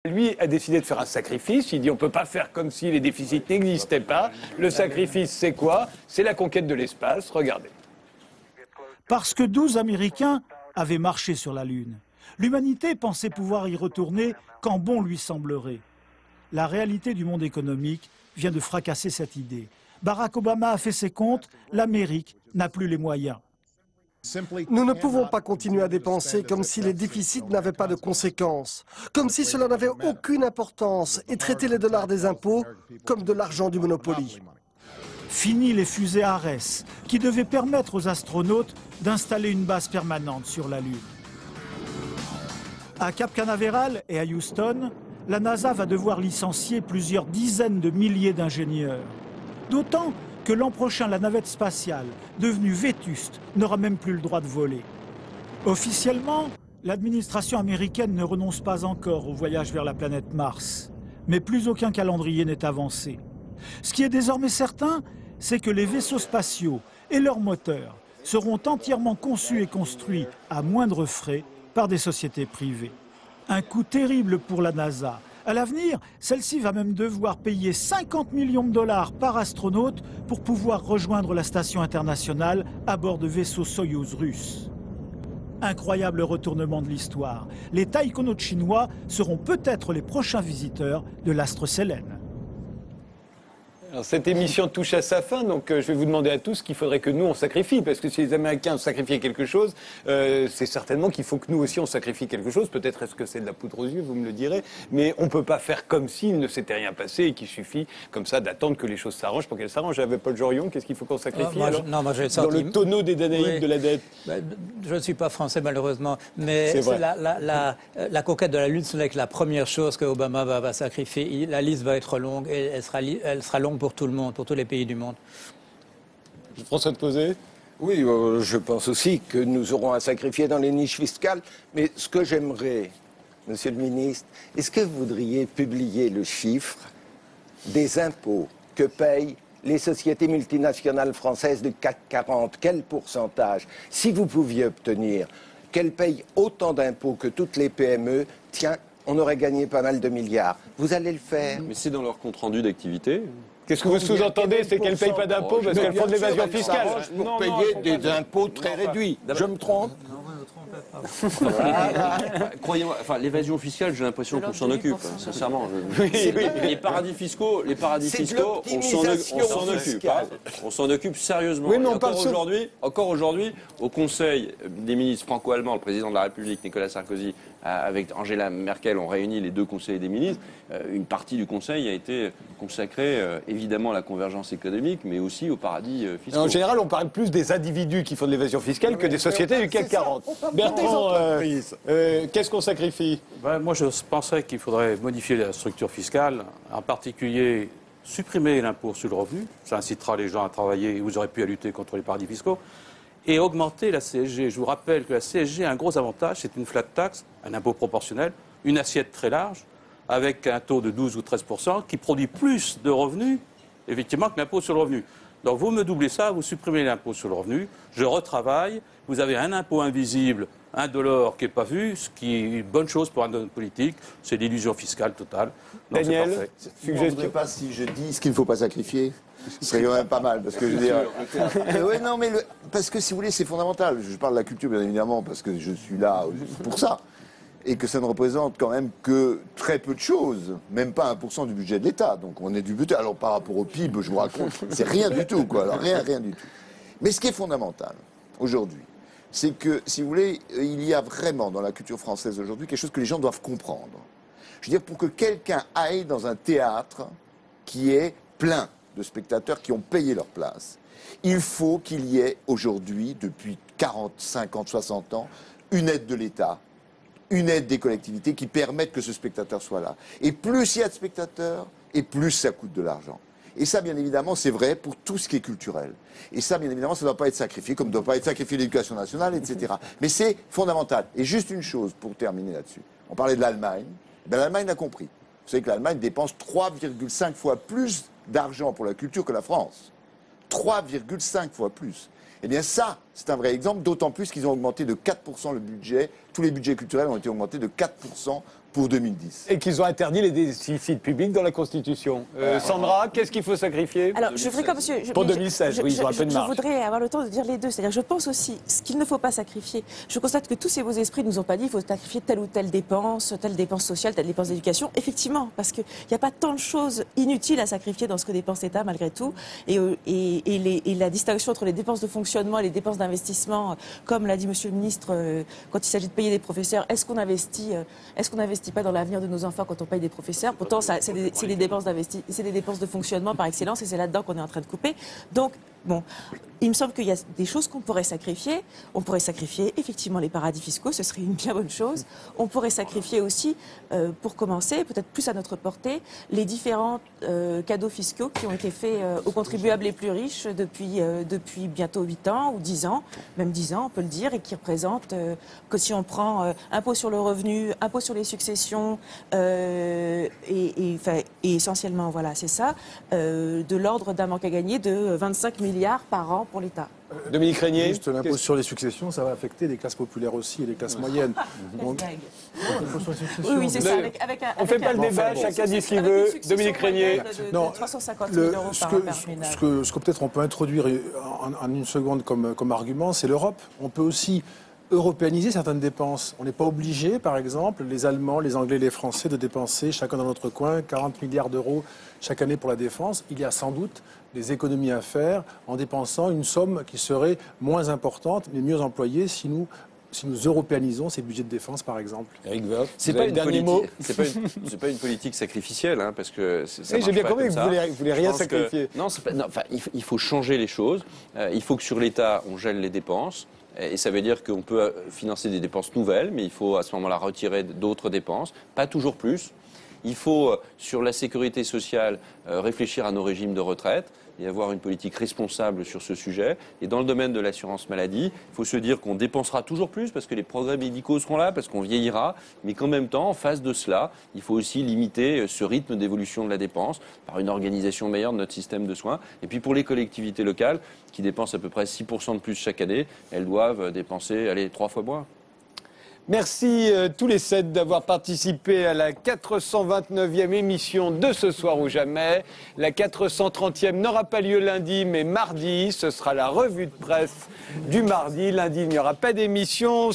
Lui a décidé de faire un sacrifice. Il dit on ne peut pas faire comme si les déficits n'existaient pas. Le sacrifice, c'est quoi? C'est la conquête de l'espace. Regardez. Parce que 12 Américains avaient marché sur la Lune. L'humanité pensait pouvoir y retourner quand bon lui semblerait. La réalité du monde économique vient de fracasser cette idée. Barack Obama a fait ses comptes, l'Amérique n'a plus les moyens. Nous ne pouvons pas continuer à dépenser comme si les déficits n'avaient pas de conséquences, comme si cela n'avait aucune importance et traiter les dollars des impôts comme de l'argent du Monopoly. Fini les fusées Ares, qui devaient permettre aux astronautes d'installer une base permanente sur la Lune. À Cap Canaveral et à Houston, la NASA va devoir licencier plusieurs dizaines de milliers d'ingénieurs. D'autant que l'an prochain, la navette spatiale, devenue vétuste, n'aura même plus le droit de voler. Officiellement, l'administration américaine ne renonce pas encore au voyage vers la planète Mars. Mais plus aucun calendrier n'est avancé. Ce qui est désormais certain, c'est que les vaisseaux spatiaux et leurs moteurs seront entièrement conçus et construits à moindre frais par des sociétés privées. Un coût terrible pour la NASA. À l'avenir, celle-ci va même devoir payer 50 millions de dollars par astronaute pour pouvoir rejoindre la station internationale à bord de vaisseaux Soyouz russes. Incroyable retournement de l'histoire. Les taïkonautes chinois seront peut-être les prochains visiteurs de l'astre Sélène. Alors, cette émission touche à sa fin, donc je vais vous demander à tous qu'il faudrait que nous on sacrifie, parce que si les Américains ont sacrifié quelque chose, c'est certainement qu'il faut que nous aussi on sacrifie quelque chose. Peut-être est-ce que c'est de la poudre aux yeux, vous me le direz, mais on ne peut pas faire comme s'il ne s'était rien passé et qu'il suffit comme ça d'attendre que les choses s'arrangent pour qu'elles s'arrangent. Avec Paul Jorion, qu'est-ce qu'il faut qu'on sacrifie moi, alors non, moi, j'ai dans le tonneau des Danaïdes oui. de la dette? Je ne suis pas français malheureusement, mais C'est la conquête de la Lune, ce n'est que la première chose que Obama va sacrifier. La liste va être longue et elle sera longue pour tout le monde, pour tous les pays du monde. François de Causet? Oui, je pense aussi que nous aurons à sacrifier dans les niches fiscales. Mais ce que j'aimerais, Monsieur le Ministre, est-ce que vous voudriez publier le chiffre des impôts que payent les sociétés multinationales françaises du CAC 40? Quel pourcentage? Si vous pouviez obtenir qu'elles payent autant d'impôts que toutes les PME, tiens, on aurait gagné pas mal de milliards. Vous allez le faire? Mais c'est dans leur compte-rendu d'activité. Qu'est-ce que vous sous-entendez? C'est qu'elles ne payent pas d'impôts parce qu'elles font de l'évasion fiscale. Pour payer des impôts très réduits. Je me trompe? Croyez-moi, enfin, l'évasion fiscale, j'ai l'impression qu'on s'en occupe, sincèrement. Les paradis fiscaux, on s'en occupe. On s'en occupe sérieusement. Oui, mais encore aujourd'hui, au Conseil des ministres franco-allemands, le président de la République, Nicolas Sarkozy, avec Angela Merkel, ont réuni les deux conseils des ministres. Une partie du Conseil a été consacrée, évidemment, à la convergence économique, mais aussi aux paradis fiscaux. En général, on parle plus des individus qui font de l'évasion fiscale que des sociétés du CAC 40. Bertrand, qu'est-ce qu'on sacrifie? Moi, je penserais qu'il faudrait modifier la structure fiscale, en particulier supprimer l'impôt sur le revenu. Ça incitera les gens à travailler et vous aurez pu à lutter contre les paradis fiscaux. Et augmenter la CSG. Je vous rappelle que la CSG a un gros avantage, c'est une flat tax, un impôt proportionnel, une assiette très large, avec un taux de 12 ou 13%, qui produit plus de revenus, effectivement, que l'impôt sur le revenu. Donc vous me doublez ça, vous supprimez l'impôt sur le revenu, je retravaille, vous avez un impôt invisible, indolore qui n'est pas vu, ce qui est une bonne chose pour un homme politique, c'est l'illusion fiscale totale. Donc, Daniel, je ne voudrais pas si je dis ce qu'il ne faut pas sacrifier. Ce serait quand même pas mal, parce que je veux dire... non, mais parce que si vous voulez, c'est fondamental. Je parle de la culture, bien évidemment, parce que je suis là pour ça. Et que ça ne représente quand même que très peu de choses, même pas 1% du budget de l'État. Donc on est du budget. Alors par rapport au PIB, je vous raconte, c'est rien du tout, quoi. Alors rien du tout. Mais ce qui est fondamental, aujourd'hui, c'est que, si vous voulez, il y a vraiment dans la culture française aujourd'hui quelque chose que les gens doivent comprendre. Je veux dire, pour que quelqu'un aille dans un théâtre qui est plein de spectateurs qui ont payé leur place, il faut qu'il y ait aujourd'hui, depuis 40, 50, 60 ans, une aide de l'État, une aide des collectivités qui permettent que ce spectateur soit là. Et plus il y a de spectateurs, et plus ça coûte de l'argent. Et ça, bien évidemment, c'est vrai pour tout ce qui est culturel. Et ça, bien évidemment, ça ne doit pas être sacrifié, comme ne doit pas être sacrifié l'éducation nationale, etc. Mais c'est fondamental. Et juste une chose, pour terminer là-dessus. On parlait de l'Allemagne. Ben, l'Allemagne l'a compris. Vous savez que l'Allemagne dépense 3,5 fois plus d'argent pour la culture que la France. 3,5 fois plus. Eh bien ça, c'est un vrai exemple, d'autant plus qu'ils ont augmenté de 4% le budget. Tous les budgets culturels ont été augmentés de 4% pour 2010. Et qu'ils ont interdit les déficits publics dans la Constitution. Sandra, qu'est-ce qu'il faut sacrifier? Alors, je ferai comme monsieur. Pour 2016, oui, ils ont un peu de marge. Je voudrais avoir le temps de dire les deux. C'est-à-dire, je pense aussi ce qu'il ne faut pas sacrifier. Je constate que tous ces beaux esprits nous ont pas dit qu'il faut sacrifier telle ou telle dépense sociale, telle dépense d'éducation. Effectivement, parce qu'il n'y a pas tant de choses inutiles à sacrifier dans ce que dépense l'État, malgré tout. Et la distinction entre les dépenses de fonctionnement et les dépenses d'investissement, comme l'a dit monsieur le ministre, quand il s'agit de payer des professeurs, est-ce qu'on n'investit pas dans l'avenir de nos enfants quand on paye des professeurs? Pourtant, c'est des dépenses de fonctionnement par excellence, et c'est là-dedans qu'on est en train de couper. Donc, bon, il me semble qu'il y a des choses qu'on pourrait sacrifier. On pourrait sacrifier effectivement les paradis fiscaux, ce serait une bien bonne chose. On pourrait sacrifier aussi, pour commencer, peut-être plus à notre portée, les différents cadeaux fiscaux qui ont été faits aux contribuables les plus riches depuis bientôt 8 ans ou 10 ans, même 10 ans on peut le dire, et qui représentent que si on prend impôt sur le revenu, impôt sur les successions, et essentiellement, voilà, c'est ça, de l'ordre d'un manque à gagner de 25 milliards par an pour l'État. Dominique Régnier. Juste l'impôt sur les successions, ça va affecter les classes populaires aussi et les classes moyennes. Oui, c'est ça. On ne fait pas le débat, chacun dit ce qu'il veut. Dominique Régnier. Non, 350 000 euros par an par ménage. Ce que peut-être on peut introduire en une seconde comme argument, c'est l'Europe. On peut aussi européaniser certaines dépenses. On n'est pas obligé, par exemple, les Allemands, les Anglais, les Français, de dépenser chacun dans notre coin 40 milliards d'euros chaque année pour la défense. Il y a sans doute des économies à faire en dépensant une somme qui serait moins importante, mais mieux employée si nous européanisons ces budgets de défense, par exemple. Eric Woerth, c'est pas une politique sacrificielle, hein, parce que ça marche. J'ai bien pas compris que comme ça. vous voulez rien sacrifier. Il faut changer les choses. Il faut que sur l'État, on gèle les dépenses. Et ça veut dire qu'on peut financer des dépenses nouvelles, mais il faut à ce moment-là retirer d'autres dépenses, pas toujours plus. Il faut, sur la sécurité sociale, réfléchir à nos régimes de retraite et avoir une politique responsable sur ce sujet. Et dans le domaine de l'assurance maladie, il faut se dire qu'on dépensera toujours plus parce que les progrès médicaux seront là, parce qu'on vieillira, mais qu'en même temps, en face de cela, il faut aussi limiter ce rythme d'évolution de la dépense par une organisation meilleure de notre système de soins. Et puis pour les collectivités locales, qui dépensent à peu près 6% de plus chaque année, elles doivent dépenser, 3 fois moins. Merci tous les 7 d'avoir participé à la 429e émission de Ce Soir ou Jamais. La 430e n'aura pas lieu lundi, mais mardi. Ce sera la revue de presse du mardi. Lundi, il n'y aura pas d'émission.